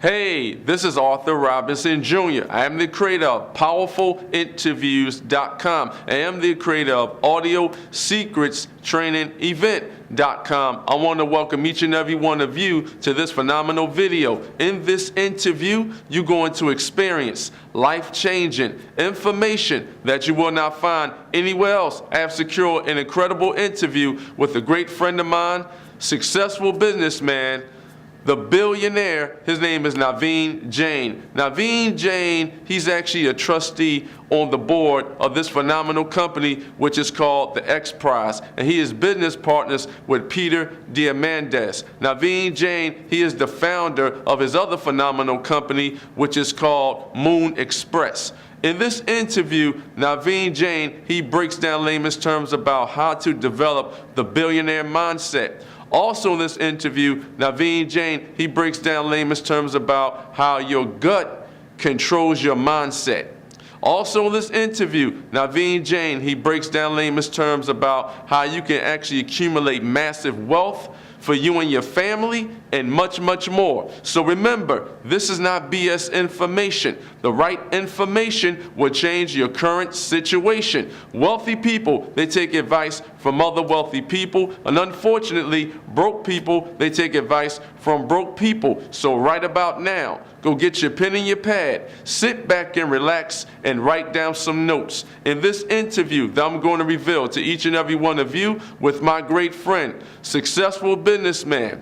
Hey, this is Arthur Robinson Jr. I am the creator of PowerfulInterviews.com. I am the creator of AudioSecretsTrainingEvent.com. I want to welcome each and every one of you to this phenomenal video. In this interview, you're going to experience life-changing information that you will not find anywhere else. I have secured an incredible interview with a great friend of mine, successful businessman, the billionaire. His name is Naveen Jain. Naveen Jain, he's actually a trustee on the board of this phenomenal company, which is called the X Prize, and he is business partners with Peter Diamandis. Naveen Jain, he is the founder of his other phenomenal company, which is called Moon Express. In this interview, Naveen Jain, he breaks down layman's terms about how to develop the billionaire mindset. Also in this interview, Naveen Jain, he breaks down layman's terms about how your gut controls your mindset. Also in this interview, Naveen Jain, he breaks down layman's terms about how you can actually accumulate massive wealth for you and your family, and much, much more. So remember, this is not BS information. The right information will change your current situation. Wealthy people, they take advice from other wealthy people, and unfortunately, broke people, they take advice from broke people. So right about now, go get your pen and your pad, sit back and relax, and write down some notes. In this interview that I'm going to reveal to each and every one of you with my great friend, successful businessman,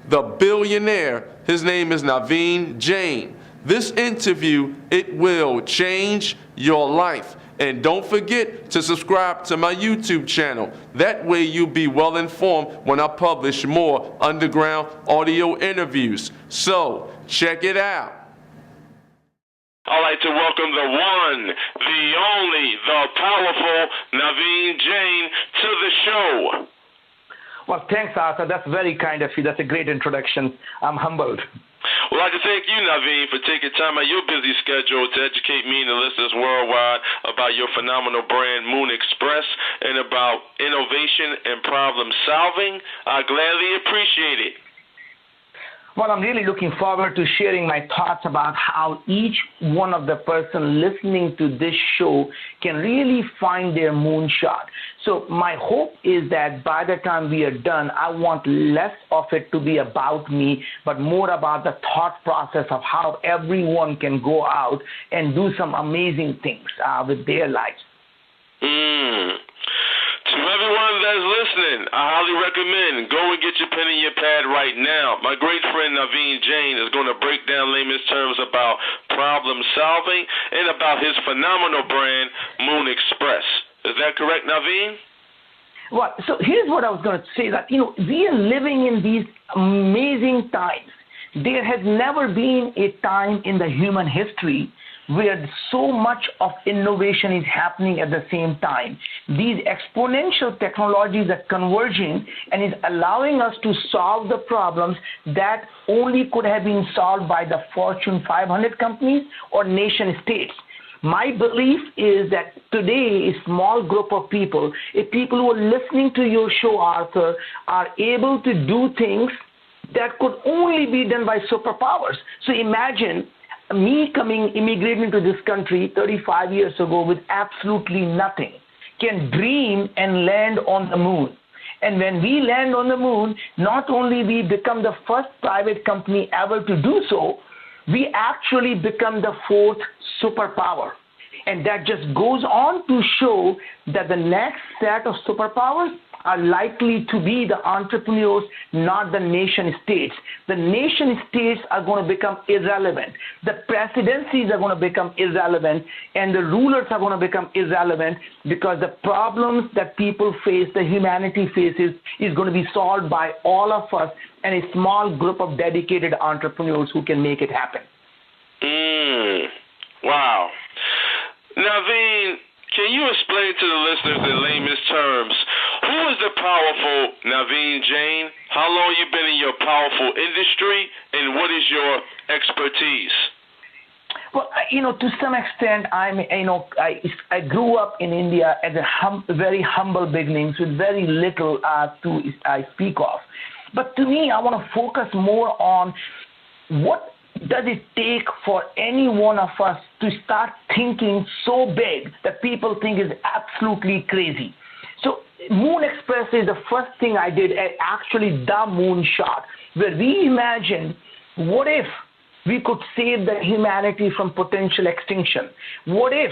the billionaire, his name is Naveen Jain. This interview, it will change your life. And don't forget to subscribe to my YouTube channel. That way you'll be well informed when I publish more underground audio interviews. So, check it out. I'd like to welcome the one, the only, the powerful Naveen Jain to the show. Well, thanks, Arthur. That's very kind of you. That's a great introduction. I'm humbled. Well, I'd like to thank you, Naveen, for taking time out of your busy schedule to educate me and the listeners worldwide about your phenomenal brand, Moon Express, and about innovation and problem solving. I gladly appreciate it. Well, I'm really looking forward to sharing my thoughts about how each one of the person listening to this show can really find their moonshot. So my hope is that by the time we are done, I want less of it to be about me, but more about the thought process of how everyone can go out and do some amazing things with their lives. To everyone that's listening, I highly recommend go and get your pen and your pad right now. My great friend Naveen Jain is going to break down layman's terms about problem solving and about his phenomenal brand, Moon Express. Is that correct, Naveen? Well, so here's what I was going to say, that, we are living in these amazing times. There has never been a time in the human history where so much of innovation is happening at the same time. These exponential technologies are converging and is allowing us to solve the problems that only could have been solved by the Fortune 500 companies or nation states. My belief is that today a small group of people, people who are listening to your show, Arthur, are able to do things that could only be done by superpowers. So imagine me immigrating to this country 35 years ago with absolutely nothing, can dream and land on the moon. And when we land on the moon, not only we become the first private company ever to do so, we actually become the fourth superpower. And that just goes on to show that the next set of superpowers are likely to be the entrepreneurs, not the nation states. The nation states are going to become irrelevant. The presidencies are going to become irrelevant, and the rulers are going to become irrelevant, because the problems that people face, the humanity faces, is going to be solved by all of us and a small group of dedicated entrepreneurs who can make it happen. Wow. Naveen, can you explain to the listeners in layman's terms, who is the powerful Naveen Jain? How long you been in your powerful industry, and what is your expertise? Well, to some extent, I grew up in India at very humble beginnings with very little I speak of. But to me, I want to focus more on what does it take for any one of us to start thinking so big that people think is absolutely crazy. So Moon Express is the first thing I did, actually the moonshot, where we imagined, what if we could save the humanity from potential extinction? What if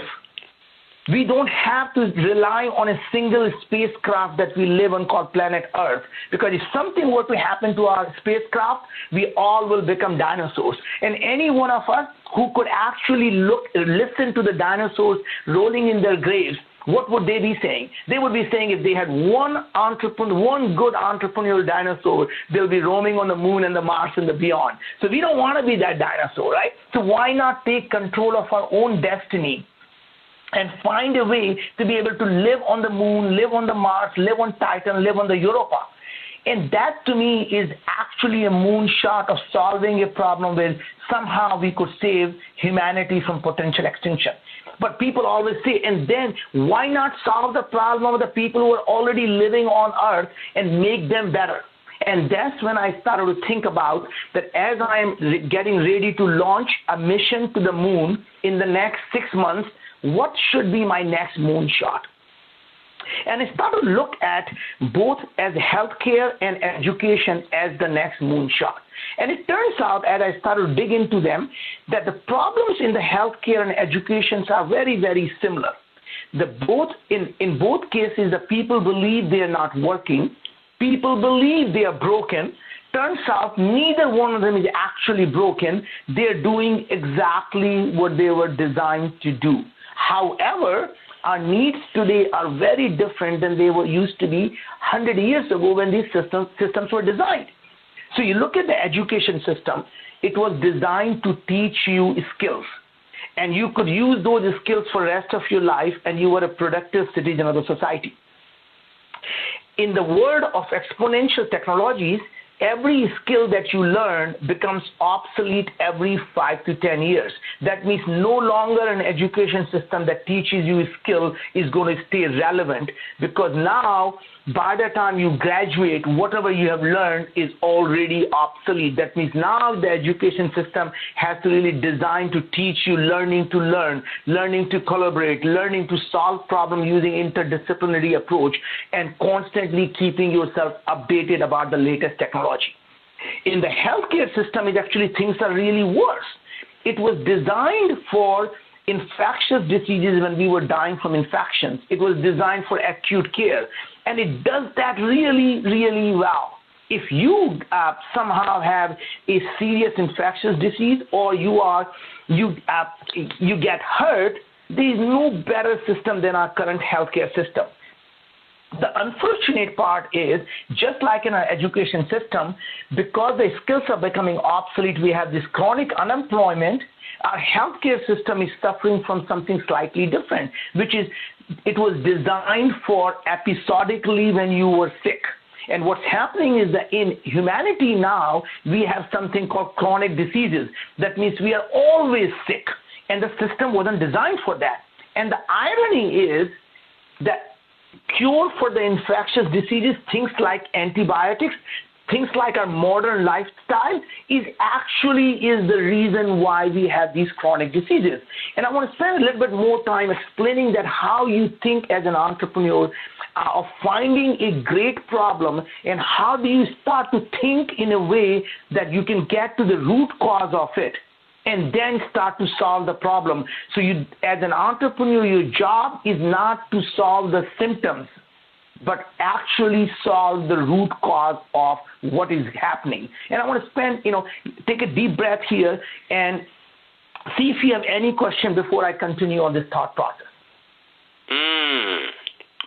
we don't have to rely on a single spacecraft that we live on called planet Earth? Because if something were to happen to our spacecraft, we all will become dinosaurs. And any one of us who could actually listen to the dinosaurs rolling in their graves, what would they be saying? They would be saying if they had one good entrepreneurial dinosaur, they'll be roaming on the moon and the Mars and the beyond. So we don't want to be that dinosaur, right? So why not take control of our own destiny and find a way to be able to live on the moon, live on the Mars, live on Titan, live on the Europa? And that to me is actually a moonshot of solving a problem where somehow we could save humanity from potential extinction. But people always say, and then why not solve the problem of the people who are already living on Earth and make them better? And that's when I started to think about that as I'm getting ready to launch a mission to the moon in the next 6 months, what should be my next moonshot? And I started to look at both as healthcare and education as the next moonshot. And it turns out, as I started to dig into them, that the problems in the healthcare and education are very, very similar. In both cases, the people believe they are not working. People believe they are broken. Turns out neither one of them is actually broken. They're doing exactly what they were designed to do. However, our needs today are very different than they were used to be 100 years ago when these systems were designed. So you look at the education system, it was designed to teach you skills. And you could use those skills for the rest of your life, and you were a productive citizen of the society. In the world of exponential technologies, every skill that you learn becomes obsolete every 5 to 10 years. That means no longer an education system that teaches you a skill is going to stay relevant, because now by the time you graduate, whatever you have learned is already obsolete. That means now the education system has to really design to teach you learning to learn, learning to collaborate, learning to solve problems using interdisciplinary approach, and constantly keeping yourself updated about the latest technology. In the healthcare system, things are really worse. It was designed for infectious diseases when we were dying from infections. It was designed for acute care, and it does that really, really well. If you somehow have a serious infectious disease, or you get hurt, there is no better system than our current healthcare system. The unfortunate part is, just like in our education system, because the skills are becoming obsolete, we have this chronic unemployment. Our healthcare system is suffering from something slightly different, which is it was designed for episodically when you were sick. And what's happening is that in humanity now, we have something called chronic diseases. That means we are always sick, and the system wasn't designed for that. And the irony is that cure for the infectious diseases, things like antibiotics, things like our modern lifestyle, is the reason why we have these chronic diseases. And I want to spend a little bit more time explaining that how you think as an entrepreneur of finding a great problem, and how do you start to think in a way that you can get to the root cause of it, and then start to solve the problem. So you, as an entrepreneur, your job is not to solve the symptoms, but actually solve the root cause of what is happening. And I want to take a deep breath here and see if you have any question before I continue on this thought process.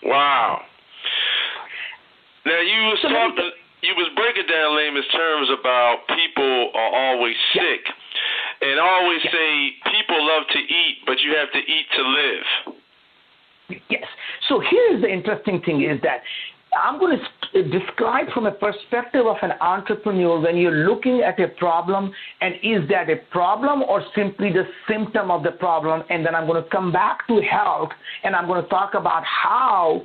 Wow. Now you was breaking down layman's terms about people are always sick. And I always say people love to eat, but you have to eat to live. Yes. So here's the interesting thing is that I'm going to describe from a perspective of an entrepreneur when you're looking at a problem, and is that a problem or simply the symptom of the problem? And then I'm going to come back to health, and I'm going to talk about how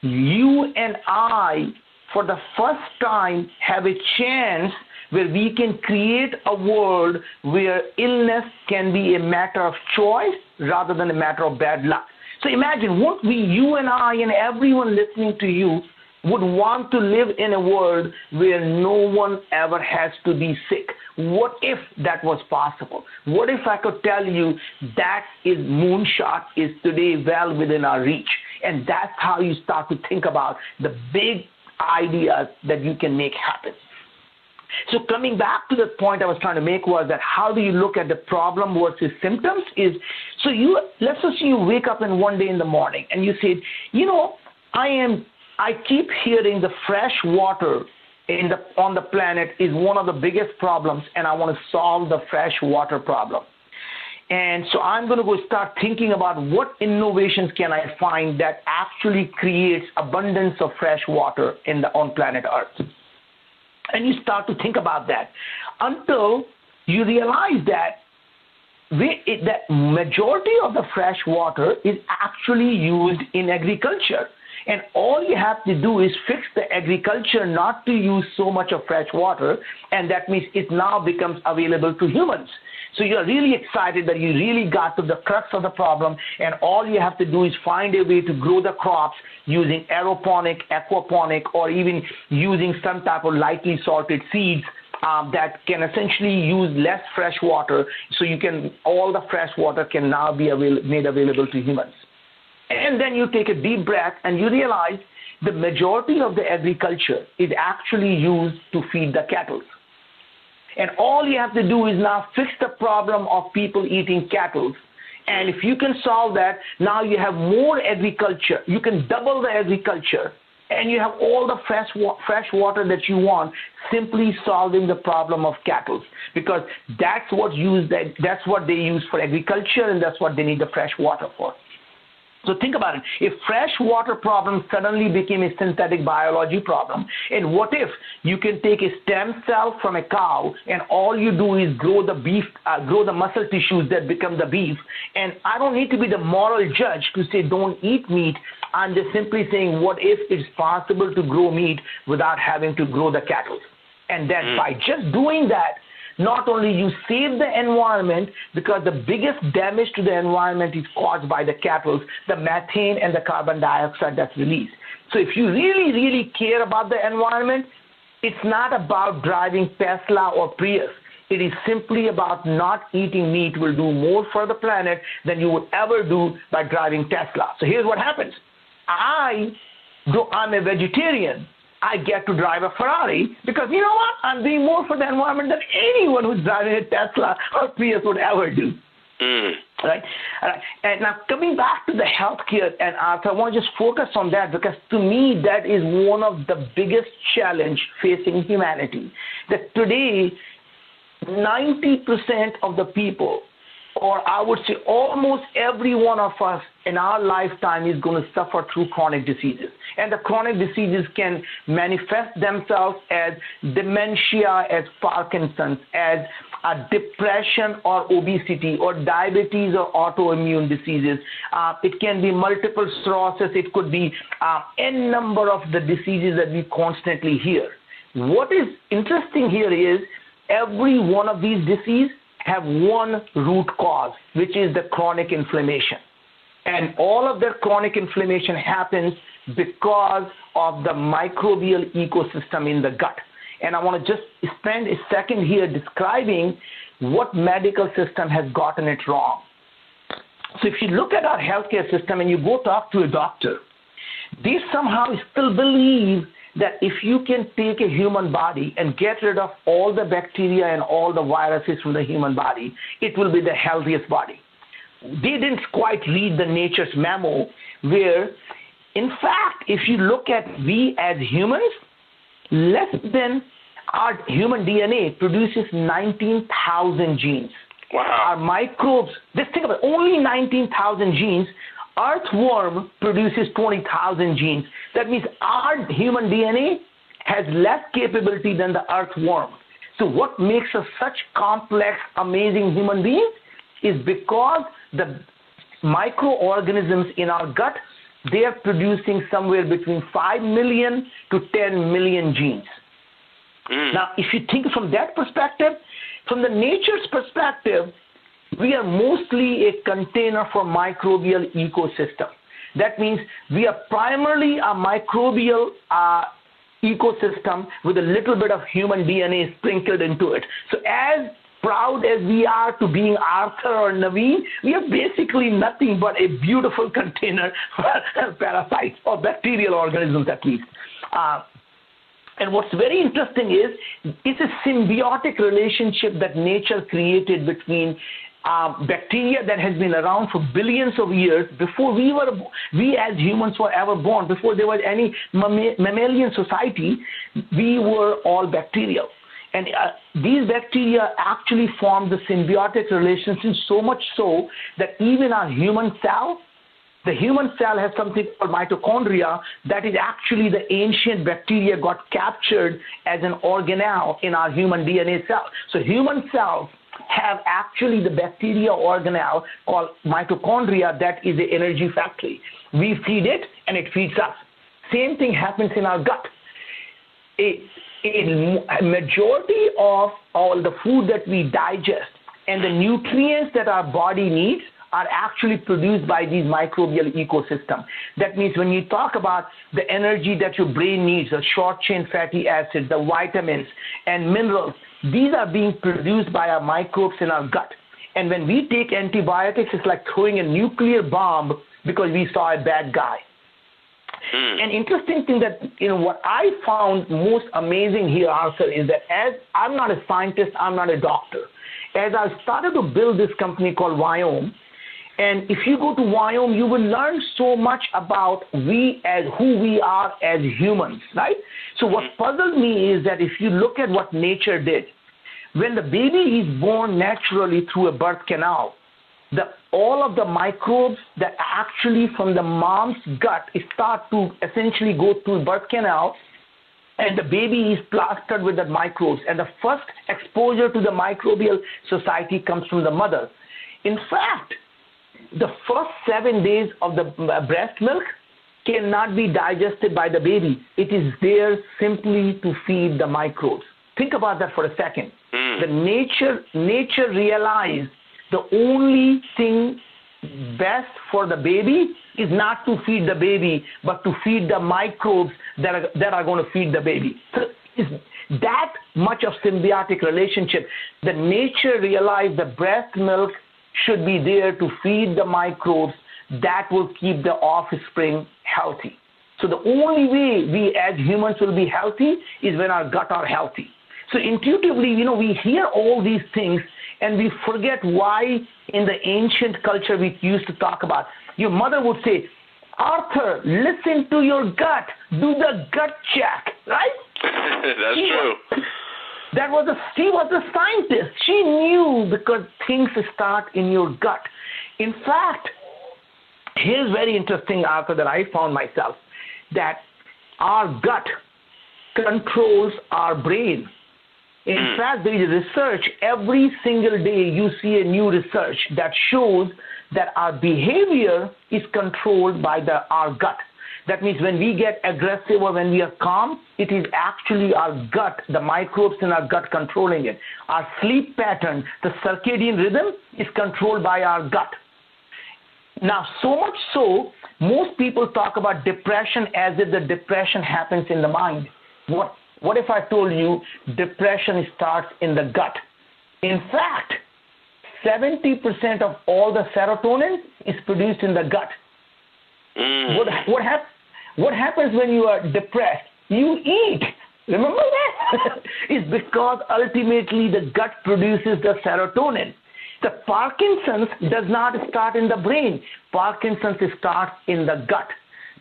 you and I, for the first time, have a chance where we can create a world where illness can be a matter of choice rather than a matter of bad luck. So imagine, won't we, you and I and everyone listening to you, would want to live in a world where no one ever has to be sick? What if that was possible? What if I could tell you that is moonshot is today well within our reach? And that's how you start to think about the big ideas that you can make happen. So coming back to the point I was trying to make was that how do you look at the problem versus symptoms is, so let's assume you wake up in one day in the morning and you say, I keep hearing the fresh water on the planet is one of the biggest problems, and I want to solve the fresh water problem. And so I'm going to go start thinking about what innovations can I find that actually creates abundance of fresh water on planet Earth. And you start to think about that until you realize that the majority of the fresh water is actually used in agriculture. And all you have to do is fix the agriculture not to use so much of fresh water, and that means it now becomes available to humans. So you're really excited that you really got to the crux of the problem, and all you have to do is find a way to grow the crops using aeroponic, aquaponic, or even using some type of lightly salted seeds that can essentially use less fresh water, so all the fresh water can now be made available to humans. And then you take a deep breath and you realize the majority of the agriculture is actually used to feed the cattle. And all you have to do is now fix the problem of people eating cattle. And if you can solve that, now you have more agriculture. You can double the agriculture, and you have all the fresh water that you want, simply solving the problem of cattle. Because that's what they use for agriculture, and that's what they need the fresh water for. So think about it. If fresh water problem suddenly became a synthetic biology problem, and what if you can take a stem cell from a cow and all you do is grow the muscle tissues that become the beef, and I don't need to be the moral judge to say don't eat meat. I'm just simply saying what if it's possible to grow meat without having to grow the cattle? And then by just doing that, not only you save the environment, because the biggest damage to the environment is caused by the cattle, the methane and the carbon dioxide that's released. So if you really, really care about the environment, it's not about driving Tesla or Prius. It is simply about not eating meat will do more for the planet than you would ever do by driving Tesla. So here's what happens. I'm a vegetarian. I get to drive a Ferrari because, you know what, I'm doing more for the environment than anyone who's driving a Tesla or Prius would ever do. Right? All right. And now coming back to the healthcare, and Arthur, I want to just focus on that because to me that is one of the biggest challenge facing humanity. That today, 90% of the people, or I would say almost every one of us in our lifetime is going to suffer through chronic diseases. And the chronic diseases can manifest themselves as dementia, as Parkinson's, as depression or obesity, or diabetes or autoimmune diseases. It can be multiple sclerosis. It could be n number of the diseases that we constantly hear. What is interesting here is every one of these diseases have one root cause, which is the chronic inflammation. And all of their chronic inflammation happens because of the microbial ecosystem in the gut. And I want to just spend a second here describing what medical system has gotten it wrong. So if you look at our healthcare system and you go talk to a doctor, they somehow still believe that if you can take a human body and get rid of all the bacteria and all the viruses from the human body, it will be the healthiest body. They didn't quite read the nature's memo where, in fact, if you look at we as humans, less than our human DNA produces 19,000 genes. Wow. Our microbes, just think about it, only 19,000 genes Earthworm produces 20,000 genes. That means our human DNA has less capability than the earthworm. So what makes us such complex, amazing human beings is because the microorganisms in our gut, they are producing somewhere between 5 million to 10 million genes. Now, if you think from that perspective, from the nature's perspective, we are mostly a container for microbial ecosystem. That means we are primarily a microbial ecosystem with a little bit of human DNA sprinkled into it. So as proud as we are to being Arthur or Naveen, we are basically nothing but a beautiful container for parasites or bacterial organisms at least. And what's very interesting is it's a symbiotic relationship that nature created between bacteria that has been around for billions of years before we as humans were ever born, before there was any mammalian society, we were all bacterial. And these bacteria actually form the symbiotic relationship so much so that even our human cell, the human cell has something called mitochondria that is actually the ancient bacteria got captured as an organelle in our human DNA cell. So human cells have actually the bacteria organelle called mitochondria that is the energy factory. We feed it and it feeds us. Same thing happens in our gut. A majority of all the food that we digest and the nutrients that our body needs are actually produced by these microbial ecosystem. That means when you talk about the energy that your brain needs, the short-chain fatty acids, the vitamins, and minerals, these are being produced by our microbes in our gut. And when we take antibiotics, it's like throwing a nuclear bomb because we saw a bad guy. An interesting thing that, what I found most amazing here, Arthur, is that as I'm not a scientist, I'm not a doctor. As I started to build this company called Viome, and if you go to Viome, you will learn so much about who we are as humans, right? So what puzzled me is that if you look at what nature did, when the baby is born naturally through a birth canal, all of the microbes that actually from the mom's gut start to essentially go through birth canal, and the baby is plastered with the microbes. And the first exposure to the microbial society comes from the mother. In fact, the first 7 days of the breast milk cannot be digested by the baby. It is there simply to feed the microbes. Think about that for a second. The nature realized the only thing best for the baby is not to feed the baby, but to feed the microbes that are going to feed the baby. So it's that much of symbiotic relationship. The nature realized the breast milk should be there to feed the microbes that will keep the offspring healthy. So the only way we as humans will be healthy is when our gut are healthy. So intuitively, we hear all these things and we forget why in the ancient culture we used to talk about. Your mother would say, Arthur, listen to your gut. Do the gut check, right? That's true. She was a scientist. She knew because things start in your gut. In fact, here's very interesting, Arthur, that I found myself, that our gut controls our brain. In fact, there is research, every single day you see a new research that shows that our behavior is controlled by our gut. That means when we get aggressive or when we are calm, it is actually our gut, the microbes in our gut controlling it. Our sleep pattern, the circadian rhythm is controlled by our gut. Now, so much so, most people talk about depression as if the depression happens in the mind. What if I told you depression starts in the gut? In fact, 70% of all the serotonin is produced in the gut. What happens when you are depressed? You eat. Remember that? It's because ultimately the gut produces the serotonin. The Parkinson's does not start in the brain. Parkinson's starts in the gut.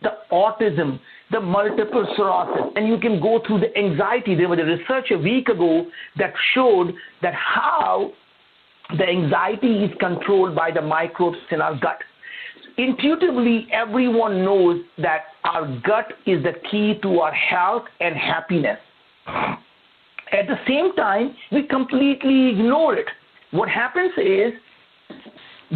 The autism, the multiple sclerosis, and you can go through the anxiety. There was a research a week ago that showed that how the anxiety is controlled by the microbes in our gut. intuitively, everyone knows that our gut is the key to our health and happiness. At the same time, we completely ignore it. What happens is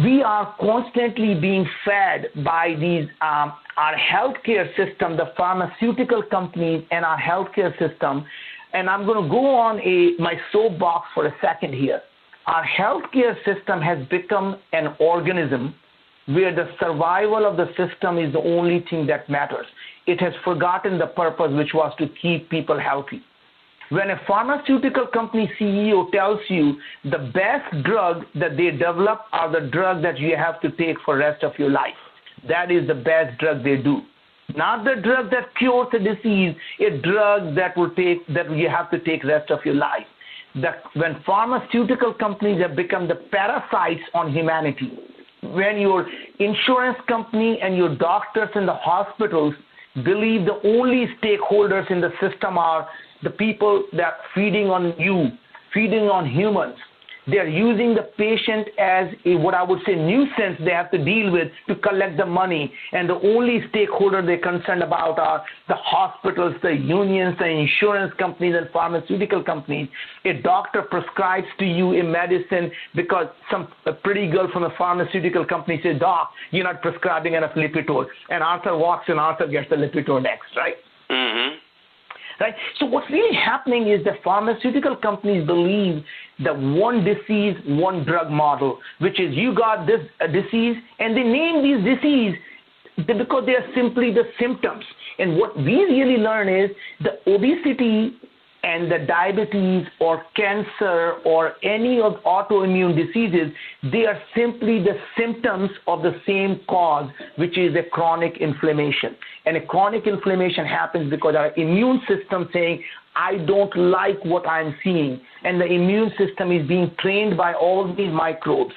we are constantly being fed by these our healthcare system, the pharmaceutical companies, and our healthcare system. And I'm going to go on my soapbox for a second here. Our healthcare system has become an organism where the survival of the system is the only thing that matters. It has forgotten the purpose, which was to keep people healthy. When a pharmaceutical company CEO tells you the best drug that they develop are the drug that you have to take for the rest of your life, that is the best drug they do. Not the drug that cures a disease, a drug that you have to take the rest of your life. When pharmaceutical companies have become the parasites on humanity, when your insurance company and your doctors in the hospitals believe the only stakeholders in the system are the people that are feeding on you, feeding on humans. They are using the patient as what I would say nuisance they have to deal with to collect the money. And the only stakeholder they're concerned about are the hospitals, the unions, the insurance companies, and pharmaceutical companies. A doctor prescribes to you a medicine because a pretty girl from a pharmaceutical company says, "Doc, you're not prescribing enough Lipitor." And Arthur walks in, Arthur gets the Lipitor next, right? Mm-hmm. Right? So what's really happening is that pharmaceutical companies believe the one disease, one drug model, which is you got this disease, and they name these diseases because they are simply the symptoms. And what we really learn is the obesity and the diabetes or cancer or any of autoimmune diseases, they are simply the symptoms of the same cause, which is a chronic inflammation. And a chronic inflammation happens because our immune system saying, I don't like what I'm seeing. And the immune system is being trained by all these microbes.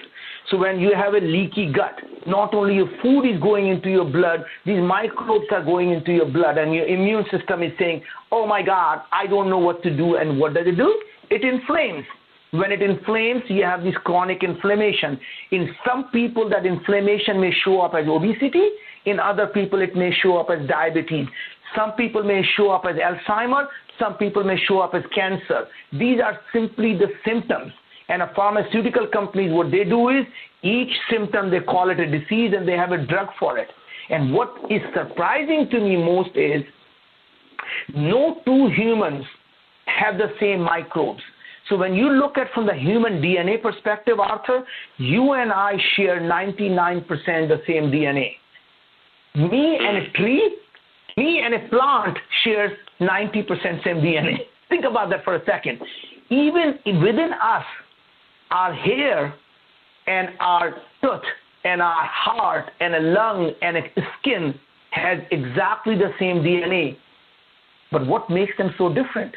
So when you have a leaky gut, not only your food is going into your blood, these microbes are going into your blood, and your immune system is saying, oh my God, I don't know what to do. And what does it do? It inflames. When it inflames, you have this chronic inflammation. In some people, that inflammation may show up as obesity. In other people, it may show up as diabetes. Some people may show up as Alzheimer's. Some people may show up as cancer. These are simply the symptoms. And a pharmaceutical companies, what they do is each symptom, they call it a disease and they have a drug for it. And what is surprising to me most is no two humans have the same microbes. So when you look at from the human DNA perspective, Arthur, you and I share 99% the same DNA. Me and a tree, me and a plant shares 90% same DNA. Think about that for a second. Even within us, our hair and our tooth and our heart and a lung and a skin has exactly the same DNA. But what makes them so different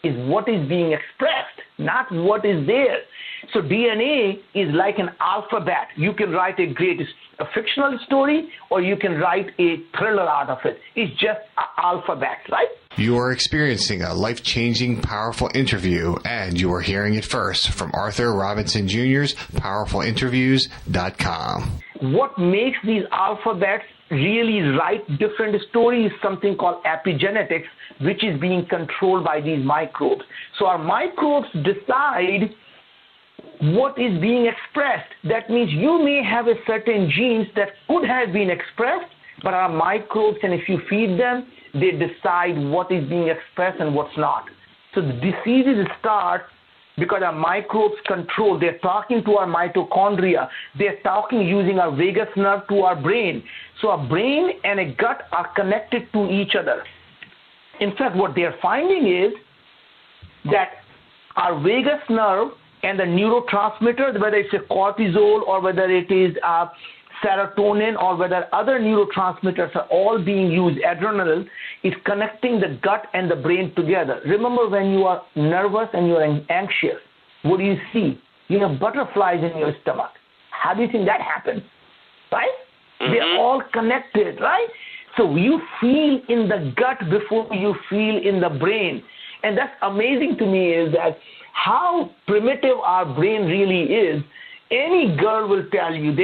is what is being expressed, not what is there. So DNA is like an alphabet. You can write a fictional story, or you can write a thriller out of it. It's just an alphabet, right? You are experiencing a life-changing, powerful interview, and you are hearing it first from Arthur Robinson Jr.'s PowerfulInterviews.com. What makes these alphabets really write different stories is something called epigenetics, which is being controlled by these microbes. So our microbes decide what is being expressed. That means you may have a certain genes that could have been expressed, but our microbes, and if you feed them, they decide what is being expressed and what's not. So the diseases start because our microbes control. They're talking to our mitochondria. They're talking using our vagus nerve to our brain. So our brain and a gut are connected to each other. In fact, what they're finding is that our vagus nerve and the neurotransmitters, whether it's a cortisol or whether it is serotonin or whether other neurotransmitters are all being used, adrenaline, is connecting the gut and the brain together. Remember when you are nervous and you are anxious, what do you see? You have butterflies in your stomach. How do you think that happens? Right? Mm-hmm. They're all connected, right? So you feel in the gut before you feel in the brain. And that's amazing to me is that how primitive our brain really is. Any girl will tell you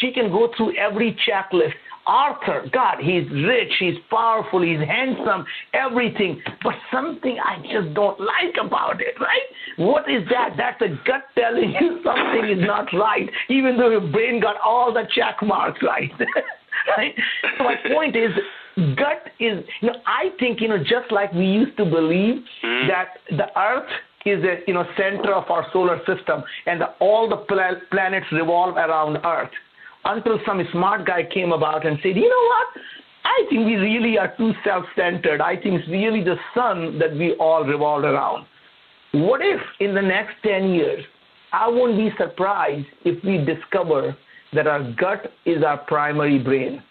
she can go through every checklist. Arthur, God, he's rich, he's powerful, he's handsome, everything. But something I just don't like about it, right? What is that? That's a gut telling you something is not right, even though your brain got all the check marks right. Right? So my point is, gut is, I think, just like we used to believe that the earth is the, center of our solar system and all the planets revolve around earth, until some smart guy came about and said, you know what? I think we really are too self-centered. I think it's really the sun that we all revolve around. What if in the next 10 years, I won't be surprised if we discover that our gut is our primary brain.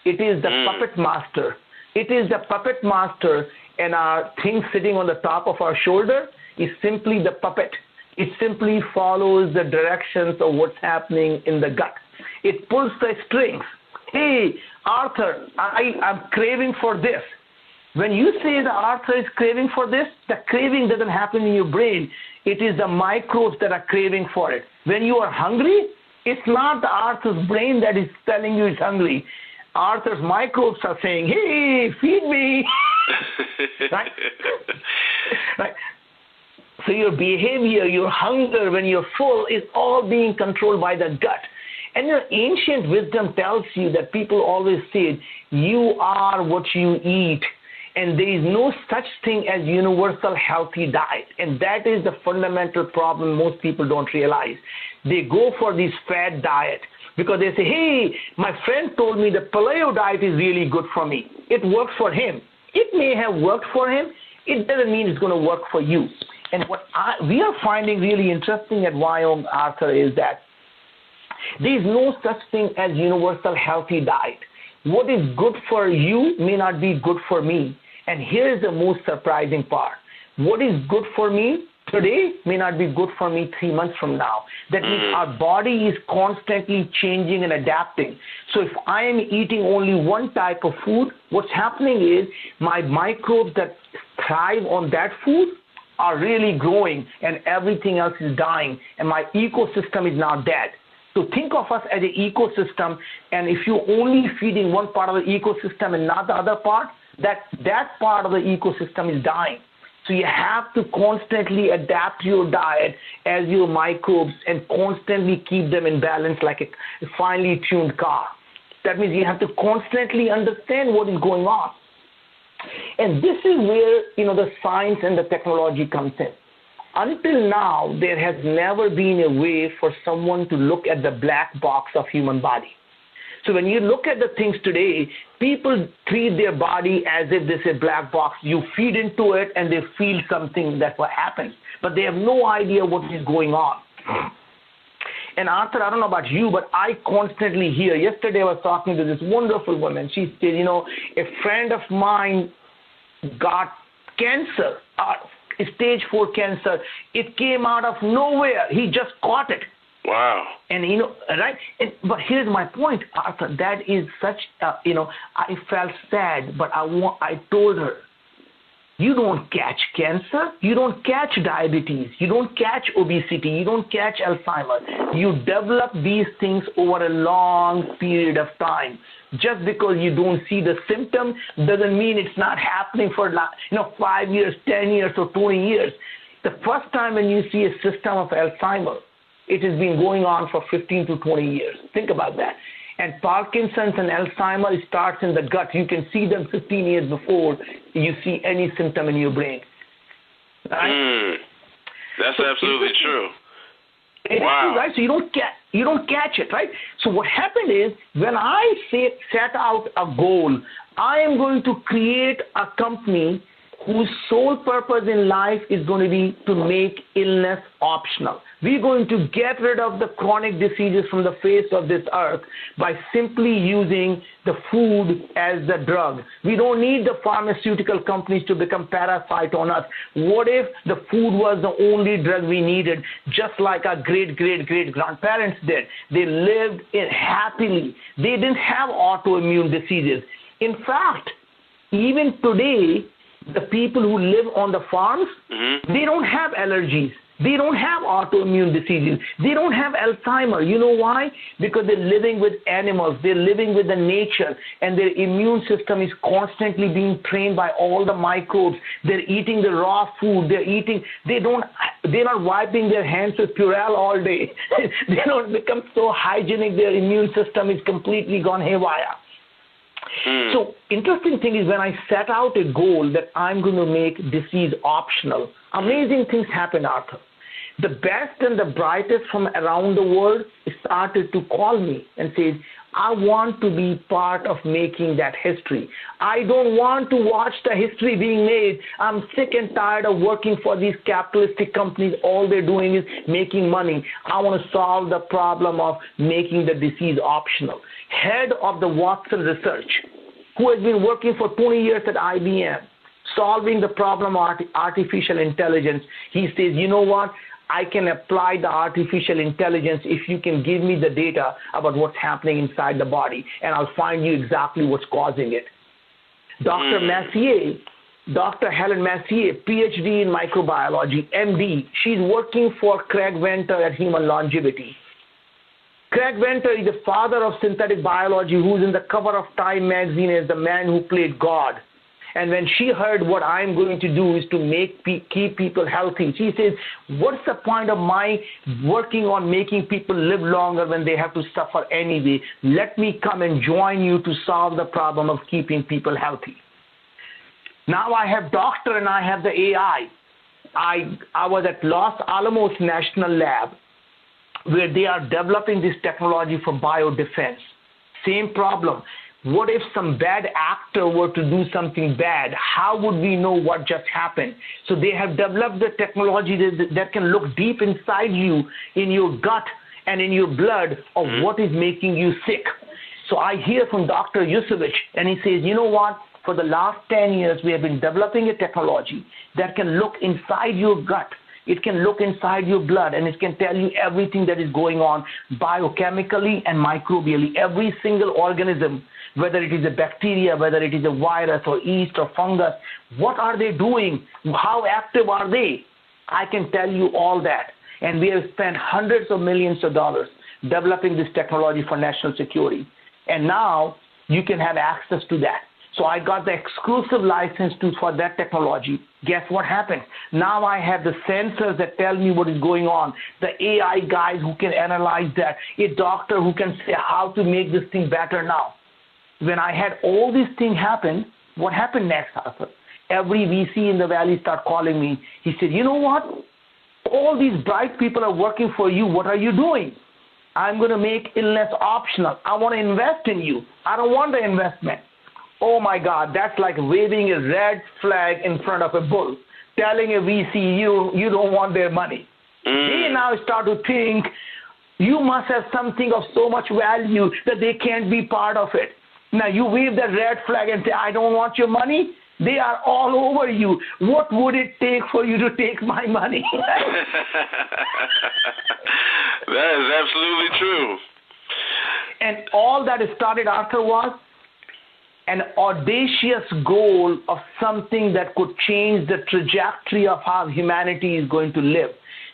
It is the puppet master. It is the puppet master, and our thing sitting on the top of our shoulder is simply the puppet. It simply follows the directions of what's happening in the gut. It pulls the strings. Hey, Arthur, I'm craving for this. When you say the Arthur is craving for this, the craving doesn't happen in your brain. It is the microbes that are craving for it. When you are hungry, it's not the Arthur's brain that is telling you it's hungry. Arthur's microbes are saying, hey, feed me. Right? Right? So your behavior, your hunger when you're full is all being controlled by the gut. And ancient wisdom tells you that people always said, you are what you eat. And there is no such thing as universal healthy diet. And that is the fundamental problem most people don't realize. They go for this fad diet because they say, hey, my friend told me the paleo diet is really good for me. It works for him. It may have worked for him. It doesn't mean it's going to work for you. And what we are finding really interesting at Viome, Arthur, is that there is no such thing as universal healthy diet. What is good for you may not be good for me. And here is the most surprising part. What is good for me today may not be good for me 3 months from now. That means our body is constantly changing and adapting. So if I am eating only one type of food, what's happening is my microbes that thrive on that food are really growing and everything else is dying and my ecosystem is now dead. So think of us as an ecosystem, and if you're only feeding one part of the ecosystem and not the other part, that part of the ecosystem is dying. So you have to constantly adapt your diet as your microbes and constantly keep them in balance like a finely tuned car. That means you have to constantly understand what is going on. And this is where the science and the technology comes in. Until now, there has never been a way for someone to look at the black box of human body. So when you look at the things today, people treat their body as if this is a black box. You feed into it and they feel something that what happens, but they have no idea what is going on. And Arthur, I don't know about you, but I constantly hear, yesterday I was talking to this wonderful woman. She said, a friend of mine got cancer, stage 4 cancer. It came out of nowhere. He just caught it. Wow. And, right? But here's my point, Arthur. That is such, I felt sad, but I told her, you don't catch cancer. You don't catch diabetes. You don't catch obesity. You don't catch Alzheimer's. You develop these things over a long period of time. Just because you don't see the symptom doesn't mean it's not happening for 5 years, 10 years, or 20 years. The first time when you see a system of Alzheimer's, it has been going on for 15 to 20 years. Think about that. And Parkinson's and Alzheimer's starts in the gut. You can see them 15 years before you see any symptom in your brain. Right? That's absolutely true. Wow. Right? So you don't catch it, right? So what happened is when I set out a goal, I am going to create a company whose sole purpose in life is going to be to make illness optional. We're going to get rid of the chronic diseases from the face of this earth by simply using the food as the drug. We don't need the pharmaceutical companies to become parasite on us. What if the food was the only drug we needed, just like our great-great-great-grandparents did? They lived happily. They didn't have autoimmune diseases. In fact, even today, the people who live on the farms, they don't have allergies. They don't have autoimmune diseases. They don't have Alzheimer's. You know why? Because they're living with animals. They're living with the nature, and their immune system is constantly being trained by all the microbes. They're eating the raw food. They're not wiping their hands with Purell all day. They don't become so hygienic. Their immune system is completely gone haywire. So interesting thing is when I set out a goal that I'm going to make disease optional, amazing things happen, Arthur. The best and the brightest from around the world started to call me and say, I want to be part of making that history. I don't want to watch the history being made. I'm sick and tired of working for these capitalistic companies. All they're doing is making money. I want to solve the problem of making the disease optional. Head of the Watson Research, who has been working for 20 years at IBM, solving the problem of artificial intelligence, he says, you know what? I can apply the artificial intelligence if you can give me the data about what's happening inside the body, and I'll find you exactly what's causing it. Dr. Helen Massier, PhD in microbiology, MD, she's working for Craig Venter at Human Longevity. Craig Venter is the father of synthetic biology, who's in the cover of Time magazine as the man who played God. And when she heard what I'm going to do is to keep people healthy, she says, what's the point of my working on making people live longer when they have to suffer anyway? Let me come and join you to solve the problem of keeping people healthy. Now I have doctor and I have the AI. I was at Los Alamos National Lab, where they are developing this technology for biodefense. Same problem. What if some bad actor were to do something bad? How would we know what just happened? So they have developed the technology that can look deep inside you, in your gut and in your blood, of what is making you sick. So I hear from Dr. Yusevich, and he says, you know what? For the last 10 years, we have been developing a technology that can look inside your gut. It can look inside your blood, and it can tell you everything that is going on biochemically and microbially. Every single organism, whether it is a bacteria, whether it is a virus or yeast or fungus, what are they doing? How active are they? I can tell you all that. And we have spent hundreds of millions of dollars developing this technology for national security. And now you can have access to that. So I got the exclusive license for that technology. Guess what happened? Now I have the sensors that tell me what is going on, the AI guys who can analyze that, a doctor who can say how to make this thing better now. When I had all these things happen, what happened next, Arthur? Every VC in the Valley started calling me. He said, you know what? All these bright people are working for you. What are you doing? I'm going to make illness optional. I want to invest in you. I don't want the investment. Oh, my God, that's like waving a red flag in front of a bull, telling a VC you don't want their money. They now start to think you must have something of so much value that they can't be part of it. Now, you wave that red flag and say, I don't want your money. They are all over you. What would it take for you to take my money? That is absolutely true. And all that started, Arthur, was an audacious goal of something that could change the trajectory of how humanity is going to live.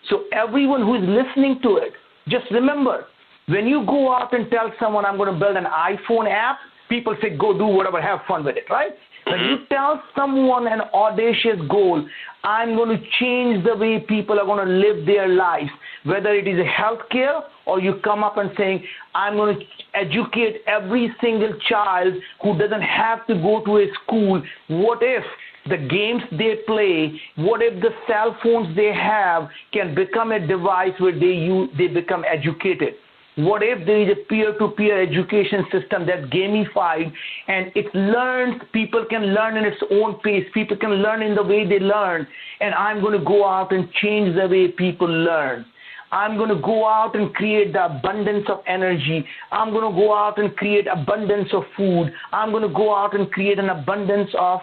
So everyone who is listening to it, just remember, when you go out and tell someone I'm going to build an iPhone app, people say, go do whatever, have fun with it, right? When you tell someone an audacious goal, I'm going to change the way people are going to live their lives, whether it is a healthcare or you come up and saying, I'm going to educate every single child who doesn't have to go to a school. What if the games they play, what if the cell phones they have can become a device where they become educated? What if there is a peer-to-peer education system that's gamified and it learns, people can learn in its own pace, people can learn in the way they learn, and I'm going to go out and change the way people learn. I'm going to go out and create the abundance of energy. I'm going to go out and create abundance of food. I'm going to go out and create an abundance of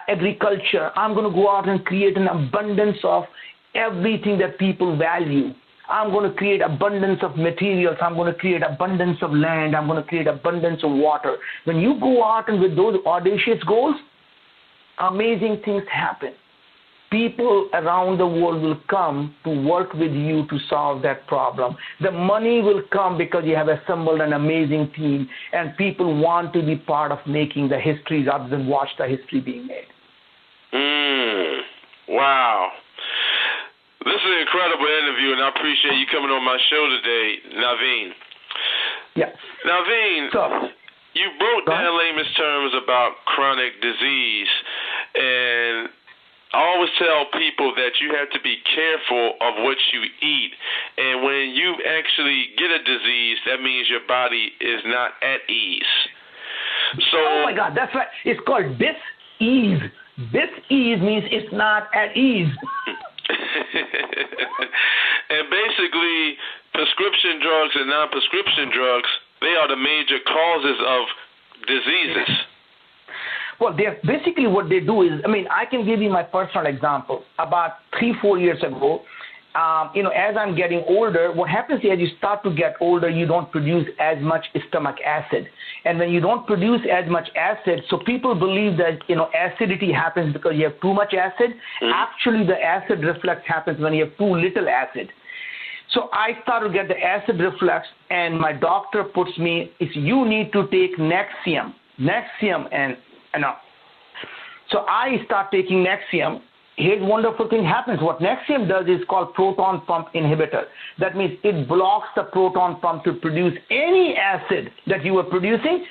agriculture. I'm going to go out and create an abundance of everything that people value. I'm going to create abundance of materials. I'm going to create abundance of land. I'm going to create abundance of water. When you go out and with those audacious goals, amazing things happen. people around the world will come to work with you to solve that problem. The money will come because you have assembled an amazing team, and people want to be part of making the history rather than watch the history being made. Wow. This is an incredible interview, and I appreciate you coming on my show today, Naveen. Yeah. Naveen, you broke down layman's terms about chronic disease, and I always tell people that you have to be careful of what you eat. And when you actually get a disease, that means your body is not at ease. So, oh my God, that's right. It's called dis-ease. Dis-ease means it's not at ease. And basically, prescription drugs and non-prescription drugs, they are the major causes of diseases. Well, basically what they do is, I can give you my personal example. About 3-4 years ago, as I'm getting older, what happens is as you start to get older, you don't produce as much stomach acid. And when you don't produce as much acid, so people believe that, acidity happens because you have too much acid. Actually, the acid reflux happens when you have too little acid. So I started to get the acid reflux, and my doctor puts me, you need to take Nexium. So I start taking Nexium. Here's wonderful thing happens. What Nexium does is called proton pump inhibitor. That means it blocks the proton pump to produce any acid that you were producing.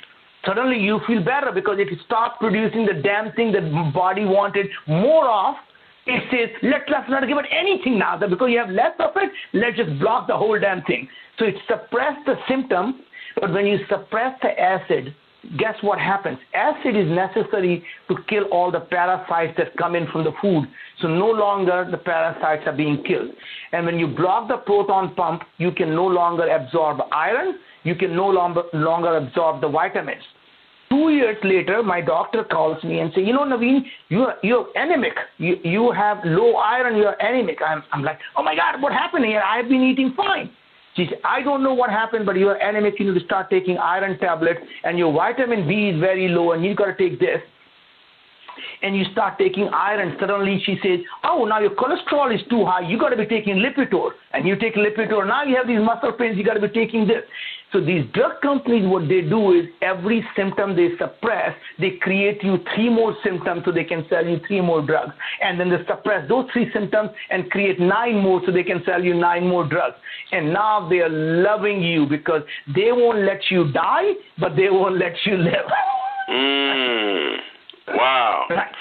Suddenly you feel better because it stops producing the damn thing that the body wanted more of. It says, let's not give it anything now. Because you have less of it, let's just block the whole damn thing. So it suppresses the symptom, but when you suppress the acid, guess what happens? Acid is necessary to kill all the parasites that come in from the food. So no longer the parasites are being killed. And when you block the proton pump, you can no longer absorb iron. You can no longer absorb the vitamins. 2 years later, my doctor calls me and says, Naveen, you're anemic. You have low iron. You're anemic. I'm like, oh, my God, what happened here? I've been eating fine. She said, I don't know what happened, but you're anemic. You need to start taking iron tablets, and your vitamin B is very low, and you've got to take this. And you start taking iron. Suddenly she says, oh, now your cholesterol is too high. You got to be taking Lipitor. And you take Lipitor. Now you have these muscle pains. You got to be taking this. So these drug companies, what they do is every symptom they suppress, they create you 3 more symptoms so they can sell you 3 more drugs. And then they suppress those 3 symptoms and create 9 more so they can sell you 9 more drugs. And now they are loving you because they won't let you die, but they won't let you live. Wow. Right.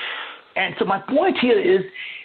And so my point here is,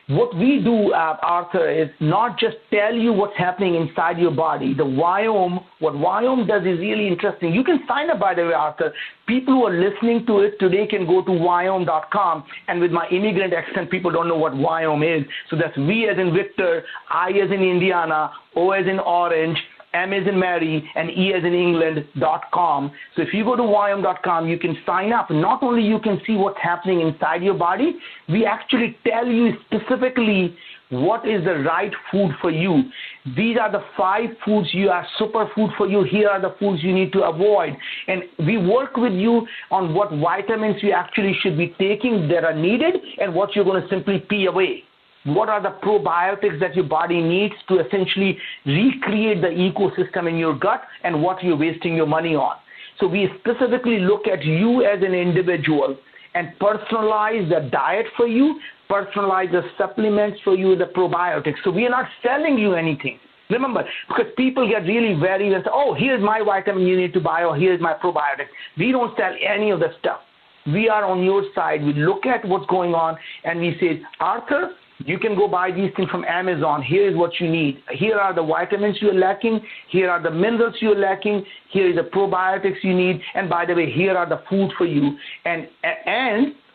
what we do, Arthur, is not just tell you what's happening inside your body. What Viome does is really interesting. You can sign up, by the way, Arthur. People who are listening to it today can go to Viome.com. And with my immigrant accent, people don't know what Viome is. So that's V as in Victor, I as in Indiana, O as in Orange, M as in Mary, and E as in England.com. So if you go to Viome.com, you can sign up. Not only you can see what's happening inside your body, we actually tell you specifically what is the right food for you. These are the 5 foods you are superfood for you. Here are the foods you need to avoid. And we work with you on what vitamins you actually should be taking that are needed and what you're going to simply pee away. What are the probiotics that your body needs to essentially recreate the ecosystem in your gut, and what you're wasting your money on. So we specifically look at you as an individual and personalize the diet for you, personalize the supplements for you, the probiotics. So we are not selling you anything. Remember, because people get really worried and say, oh, here's my vitamin you need to buy, or here's my probiotic. We don't sell any of the stuff. We are on your side. We look at what's going on, and we say, Arthur, you can go buy these things from Amazon. Here is what you need. Here are the vitamins you're lacking. Here are the minerals you're lacking. Here is the probiotics you need. And by the way, here are the food for you. And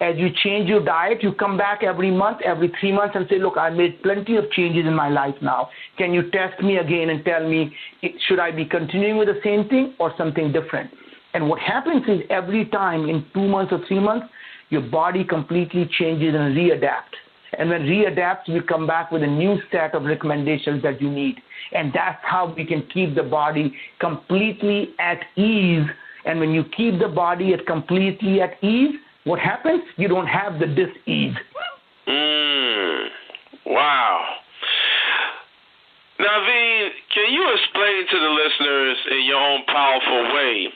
as you change your diet, you come back every month, every 3 months, and say, look, I made plenty of changes in my life now. Can you test me again and tell me, should I be continuing with the same thing or something different? And what happens is every time in 2 months or 3 months, your body completely changes and readapts. And when readapts, we come back with a new set of recommendations that you need. And that's how we can keep the body completely at ease. And when you keep the body completely at ease, what happens? You don't have the dis-ease. Wow. Naveen, can you explain to the listeners in your own powerful way,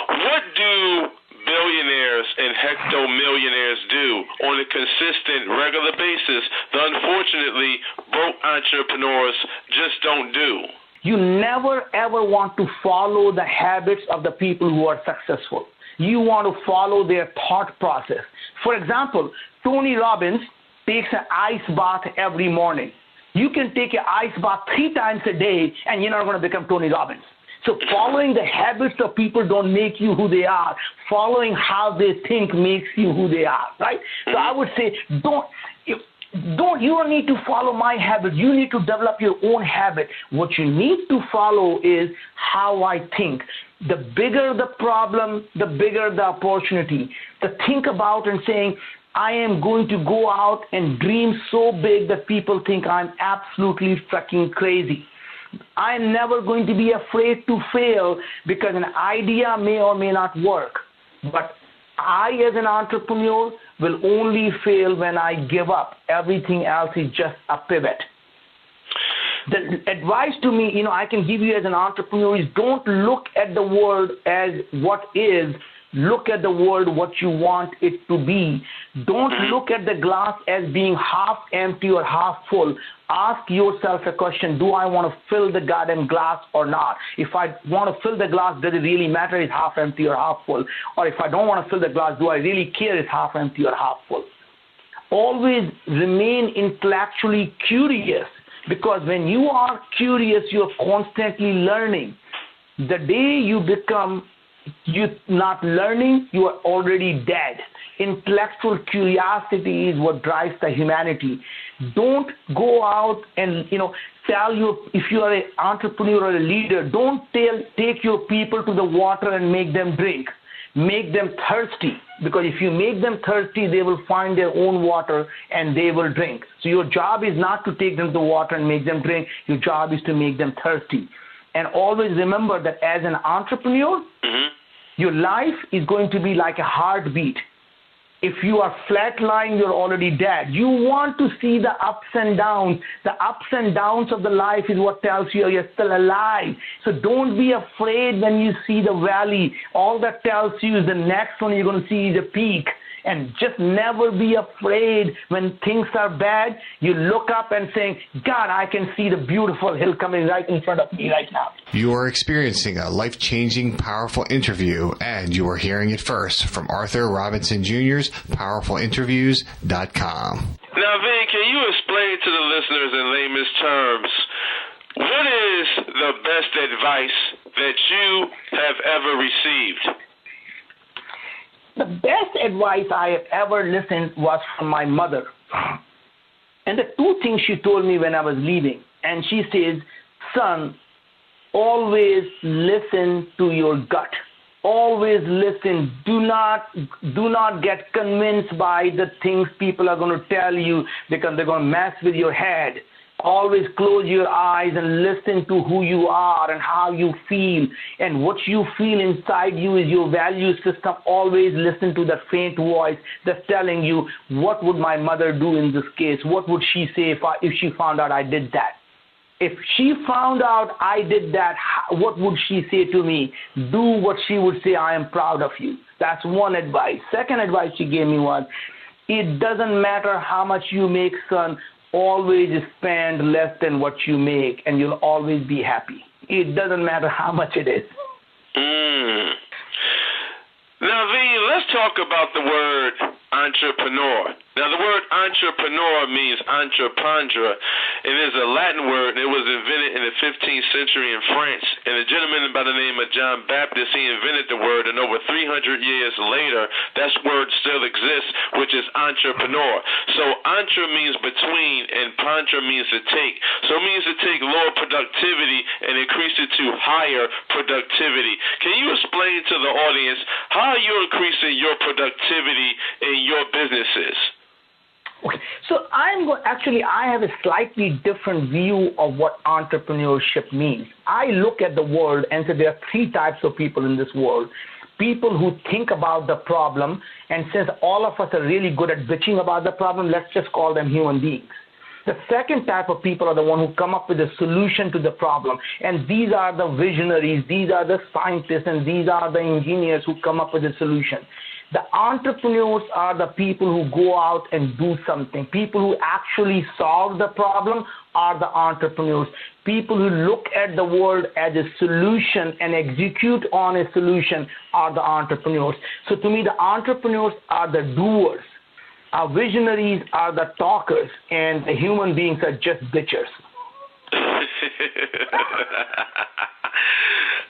what do billionaires and hecto-millionaires do on a consistent, regular basis that unfortunately broke entrepreneurs just don't do? You never, ever want to follow the habits of the people who are successful. You want to follow their thought process. For example, Tony Robbins takes an ice bath every morning. You can take an ice bath 3 times a day, and you're not going to become Tony Robbins. So following the habits of people don't make you who they are. Following how they think makes you who they are, right? So I would say you don't need to follow my habit. You need to develop your own habit. What you need to follow is how I think. The bigger the problem, the bigger the opportunity. To think about and saying, I am going to go out and dream so big that people think I'm absolutely fucking crazy. I'm never going to be afraid to fail because an idea may or may not work. But I, as an entrepreneur, will only fail when I give up. Everything else is just a pivot. The advice to me, I can give you as an entrepreneur is don't look at the world as what is. Look at the world what you want it to be. Don't look at the glass as being half empty or half full. Ask yourself a question, do I want to fill the goddamn glass or not? If I want to fill the glass, does it really matter it's half empty or half full? Or if I don't want to fill the glass, do I really care it's half empty or half full? Always remain intellectually curious, because when you are curious, you're constantly learning. The day you become not learning, you are already dead. Intellectual curiosity is what drives the humanity. Don't go out and if you are an entrepreneur or a leader, don't take your people to the water and make them drink. Make them thirsty, because if you make them thirsty, they will find their own water and they will drink. So your job is not to take them to the water and make them drink. Your job is to make them thirsty. And always remember that as an entrepreneur, your life is going to be like a heartbeat. If you are flatline, you're already dead. You want to see the ups and downs. The ups and downs of the life is what tells you you're still alive. So don't be afraid when you see the valley. All that tells you is the next one you're going to see is a peak. And just never be afraid when things are bad. You look up and saying, God, I can see the beautiful hill coming right in front of me right now. You are experiencing a life-changing, powerful interview, and you are hearing it first from Arthur Robinson Jr.'s PowerfulInterviews.com. Now, Vin, can you explain to the listeners in layman's terms, what is the best advice that you have ever received? The best advice I have ever listened was from my mother. And the 2 things she told me when I was leaving. And she says, son, always listen to your gut. Always listen. Do not get convinced by the things people are going to tell you, because they're going to mess with your head. Always close your eyes and listen to who you are and how you feel. And what you feel inside you is your value system. Always listen to that faint voice that's telling you, what would my mother do in this case? What would she say if she found out I did that? If she found out I did that, what would she say to me? Do what she would say, I am proud of you. That's one advice. Second advice she gave me was, it doesn't matter how much you make, son. Always spend less than what you make, and you'll always be happy. It doesn't matter how much it is. Now, V, let's talk about the word entrepreneur. Now, the word entrepreneur means entreprendre. It is a Latin word. It was invented in the 15th century in France. And a gentleman by the name of John Baptist, he invented the word. And over 300 years later, that word still exists, which is entrepreneur. So entre means between, and prendre means to take. So it means to take lower productivity and increase it to higher productivity. Can you explain to the audience how you're increasing your productivity in your businesses? Okay. So I have a slightly different view of what entrepreneurship means. I look at the world and say there are 3 types of people in this world. People who think about the problem, and since all of us are really good at bitching about the problem, let's just call them human beings. The second type of people are the one who come up with a solution to the problem. And these are the visionaries, these are the scientists, and these are the engineers who come up with a solution. The entrepreneurs are the people who go out and do something. People who actually solve the problem are the entrepreneurs. People who look at the world as a solution and execute on a solution are the entrepreneurs. So to me, the entrepreneurs are the doers. Our visionaries are the talkers, and the human beings are just bitchers.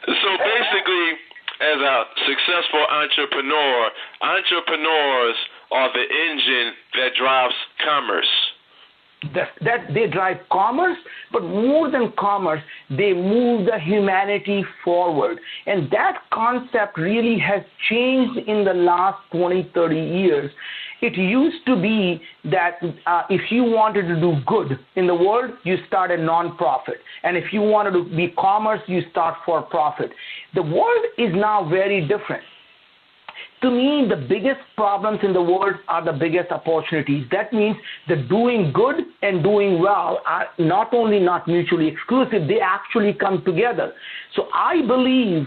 So basically, as a successful entrepreneur, entrepreneurs are the engine that drives commerce. That they drive commerce, but more than commerce, they move the humanity forward. And that concept really has changed in the last 20, 30 years. It used to be that if you wanted to do good in the world, you start a nonprofit. And if you wanted to be commerce, you start for profit. The world is now very different. To me, the biggest problems in the world are the biggest opportunities. That means the doing good and doing well are not only not mutually exclusive, they actually come together. So I believe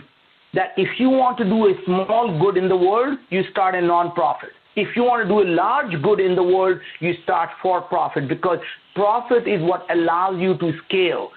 that if you want to do a small good in the world, you start a nonprofit. If you want to do a large good in the world, you start for profit, because profit is what allows you to scale.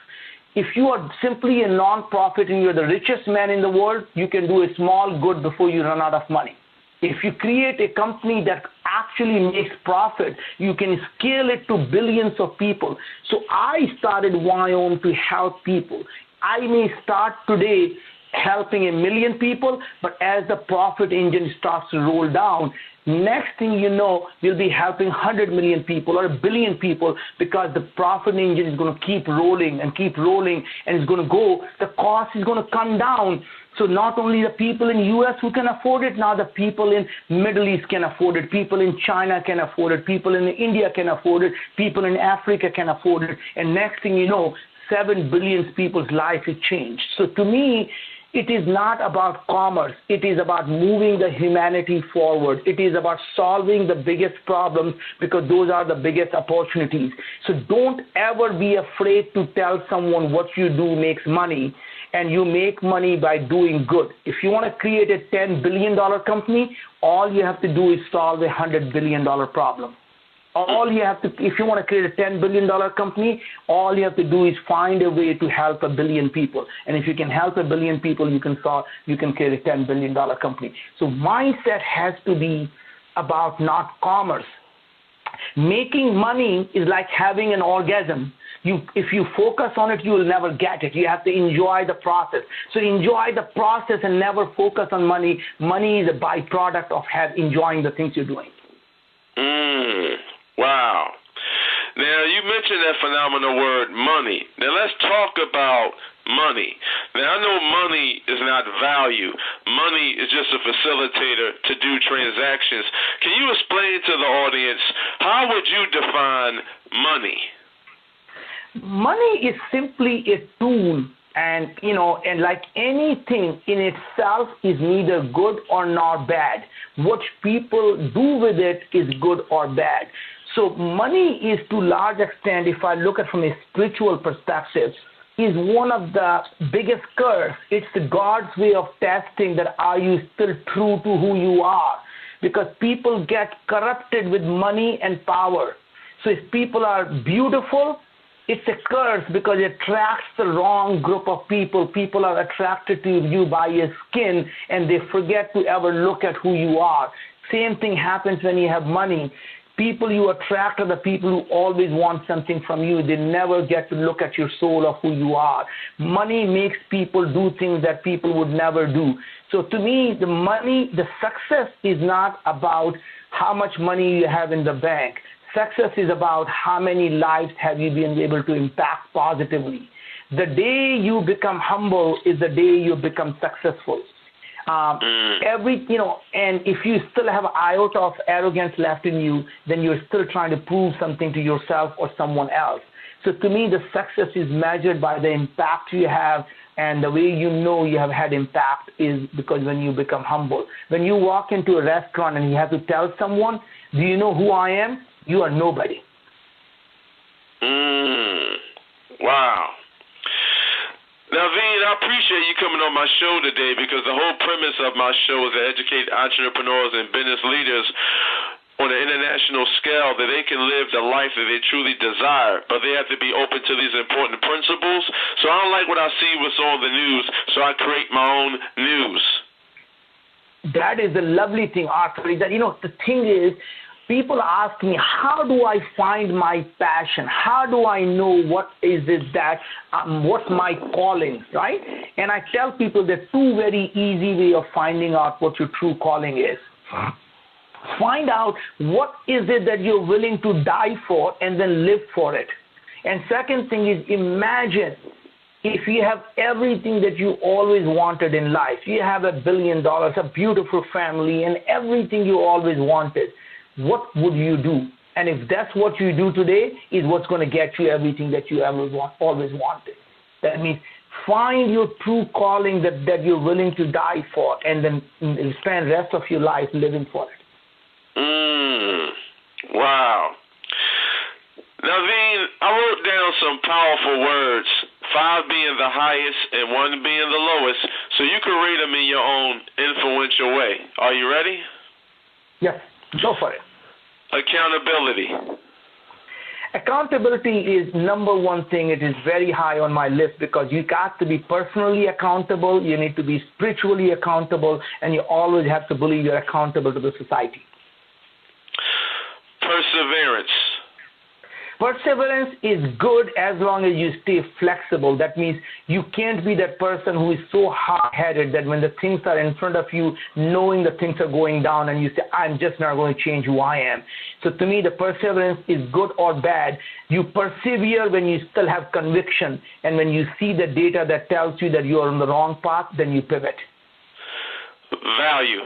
If you are simply a nonprofit and you're the richest man in the world, you can do a small good before you run out of money. If you create a company that actually makes profit, you can scale it to billions of people. So I started Viome to help people. I may start today helping 1 million people, but as the profit engine starts to roll down, next thing you know, you'll be helping 100 million people or 1 billion people, because the profit engine is going to keep rolling, and it's going to go, the cost is going to come down. So not only the people in U.S. who can afford it, now the people in Middle East can afford it, people in China can afford it, people in India can afford it, people in Africa can afford it, and next thing you know, 7 billion people's life is changed. So to me, it is not about commerce. It is about moving the humanity forward. It is about solving the biggest problems, because those are the biggest opportunities. So don't ever be afraid to tell someone what you do makes money, and you make money by doing good. If you want to create a $10 billion company, all you have to do is solve a $100 billion problem. If you want to create a $10 billion company, all you have to do is find a way to help 1 billion people. And if you can help 1 billion people, you can create a $10 billion company. So mindset has to be about not commerce. Making money is like having an orgasm. If you focus on it, you will never get it. You have to enjoy the process. So enjoy the process and never focus on money. Money is a byproduct of enjoying the things you're doing. Wow. Now, you mentioned that phenomenal word, money. Now, let's talk about money. Now, I know money is not value. Money is just a facilitator to do transactions. Can you explain to the audience, how would you define money? Money is simply a tool, and like anything in itself is neither good or not bad. What people do with it is good or bad. So money is, to a large extent, if I look at it from a spiritual perspective, is one of the biggest curse. It's the God's way of testing that are you still true to who you are, because people get corrupted with money and power. So if people are beautiful, it's a curse, because it attracts the wrong group of people. People are attracted to you by your skin, and they forget to ever look at who you are. Same thing happens when you have money. People you attract are the people who always want something from you. They never get to look at your soul of who you are. Money makes people do things that people would never do. So to me, the success is not about how much money you have in the bank. Success is about how many lives have you been able to impact positively. The day you become humble is the day you become successful. And if you still have an iota of arrogance left in you, then you're still trying to prove something to yourself or someone else. So to me, the success is measured by the impact you have, and the way you know you have had impact is because when you become humble. When you walk into a restaurant and you have to tell someone, do you know who I am? You are nobody. Wow. Naveen, I appreciate you coming on my show today, because the whole premise of my show is to educate entrepreneurs and business leaders on an international scale that they can live the life that they truly desire, but they have to be open to these important principles. So I don't like what I see what's on the news, so I create my own news. That is the lovely thing, Arthur, is that, the thing is, people ask me, how do I find my passion? How do I know what is it that, what's my calling, right? And I tell people there are two very easy ways of finding out what your true calling is. Find out what is it that you're willing to die for, and then live for it. And second thing is, imagine if you have everything that you always wanted in life. You have $1 billion, a beautiful family, and everything you always wanted. What would you do? And if that's what you do today, is what's going to get you everything that you always wanted. That means find your true calling that you're willing to die for, and then spend the rest of your life living for it. Wow. Naveen, I wrote down some powerful words, 5 being the highest and 1 being the lowest, so you can read them in your own influential way. Are you ready? Yes, go for it. Accountability. Accountability is number one thing. It is very high on my list, because you got to be personally accountable, you need to be spiritually accountable, and you always have to believe you're accountable to the society. Perseverance. Perseverance is good as long as you stay flexible. That means you can't be that person who is so hard-headed that when the things are in front of you, knowing the things are going down, and you say, I'm just not going to change who I am. So to me, the perseverance is good or bad. You persevere when you still have conviction, and when you see the data that tells you that you are on the wrong path, then you pivot. Value.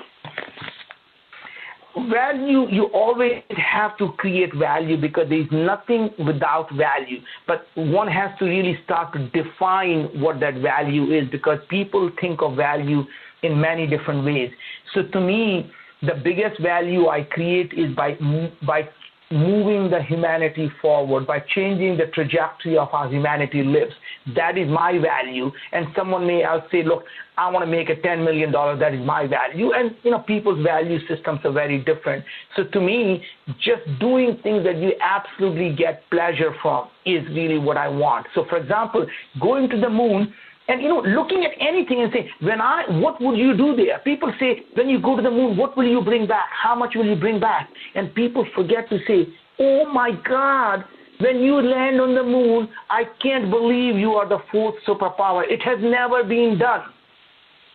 Value, you always have to create value, because there is nothing without value. But one has to really start to define what that value is, because people think of value in many different ways. So to me, the biggest value I create is by moving the humanity forward, by changing the trajectory of how humanity lives. That is my value. And someone may say, look, I want to make a $10 million. That is my value. And, people's value systems are very different. So to me, just doing things that you absolutely get pleasure from is really what I want. So, for example, going to the moon, and, looking at anything and say, what would you do there? People say, when you go to the moon, what will you bring back? How much will you bring back? And people forget to say, oh, my God, when you land on the moon, I can't believe you are the 4th superpower. It has never been done.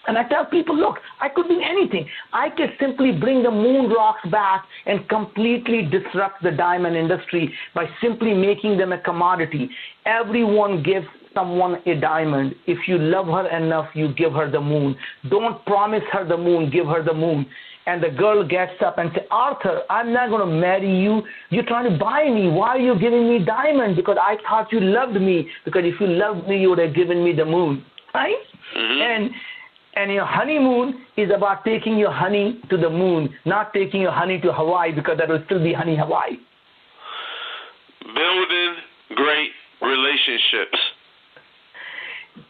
And I tell people, look, I could do anything. I could simply bring the moon rocks back and completely disrupt the diamond industry by simply making them a commodity. Everyone gives someone a diamond. If you love her enough, you give her the moon. Don't promise her the moon, give her the moon. And the girl gets up and says, Arthur, I'm not going to marry you. You're trying to buy me. Why are you giving me diamond? Because I thought you loved me. Because if you loved me, you would have given me the moon. Right? Mm-hmm. And your honeymoon is about taking your honey to the moon, not taking your honey to Hawaii, because that will still be honey Hawaii. Building great relationships.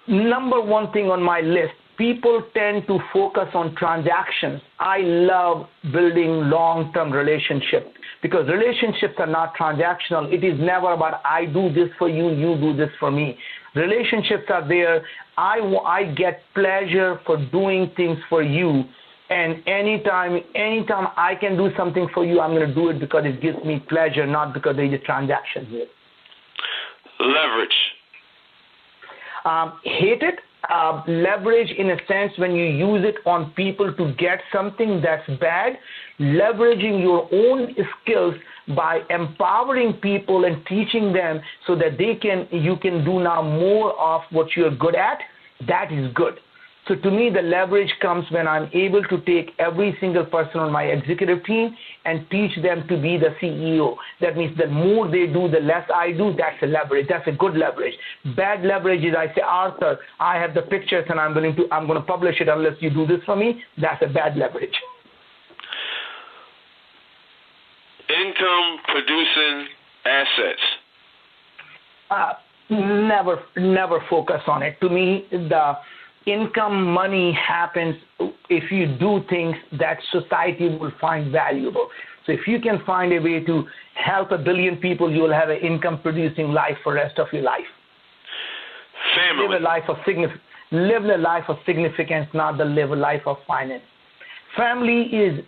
Number one thing on my list, people tend to focus on transactions. I love building long-term relationships, because relationships are not transactional. It is never about I do this for you, you do this for me. Relationships are there. I get pleasure for doing things for you. And anytime I can do something for you, I'm going to do it because it gives me pleasure, not because there's a transaction here. Leverage. Hate it. Leverage, in a sense, when you use it on people to get something, that's bad. Leveraging your own skills by empowering people and teaching them so that you can do now more of what you're good at, that is good. So to me, the leverage comes when I'm able to take every single person on my executive team and teach them to be the CEO. That means the more they do, the less I do. That's a leverage. That's a good leverage. Bad leverage is I say, Arthur, I have the pictures and I'm going to publish it unless you do this for me. That's a bad leverage. Income producing assets. Never focus on it. To me, the income, money happens if you do things that society will find valuable. So if you can find a way to help 1 billion people, you will have an income-producing life for the rest of your life. Family. Live a life of significance, not live a life of finance. Family is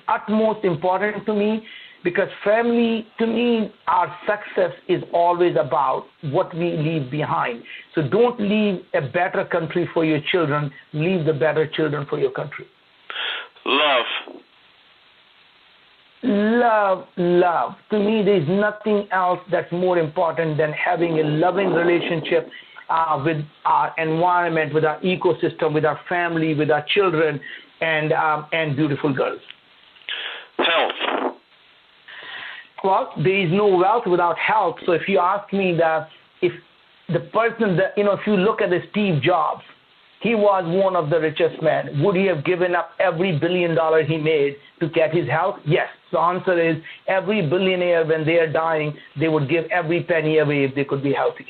utmost important to me, because family, to me, our success is always about what we leave behind. So don't leave a better country for your children. Leave the better children for your country. Love. To me, there's nothing else that's more important than having a loving relationship with our environment, with our ecosystem, with our family, with our children, and beautiful girls. Health. Well, there is no wealth without health. So if you ask me that, if the person that, if you look at Steve Jobs, he was one of the richest men. Would he have given up every $1 billion he made to get his health? Yes. The answer is every billionaire, when they are dying, they would give every penny away if they could be healthy.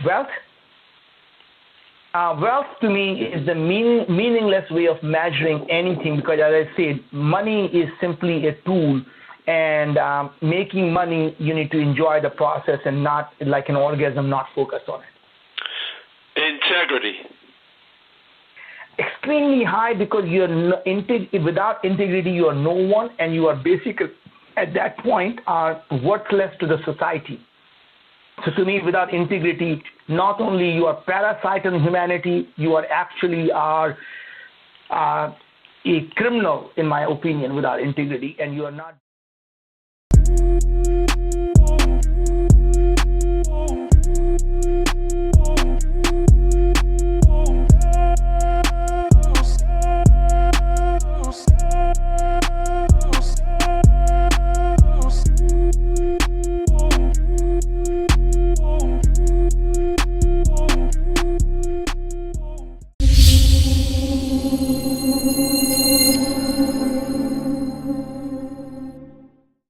Wealth? Wealth to me is the meaningless way of measuring anything, because as I said, money is simply a tool, and making money, you need to enjoy the process and not like an orgasm, not focus on it. Integrity. Extremely high, because without integrity you are no one, and you are basically at that point are worthless to the society. So to me, without integrity, not only you are parasite on humanity, you are actually a criminal, in my opinion, without integrity, and you are not.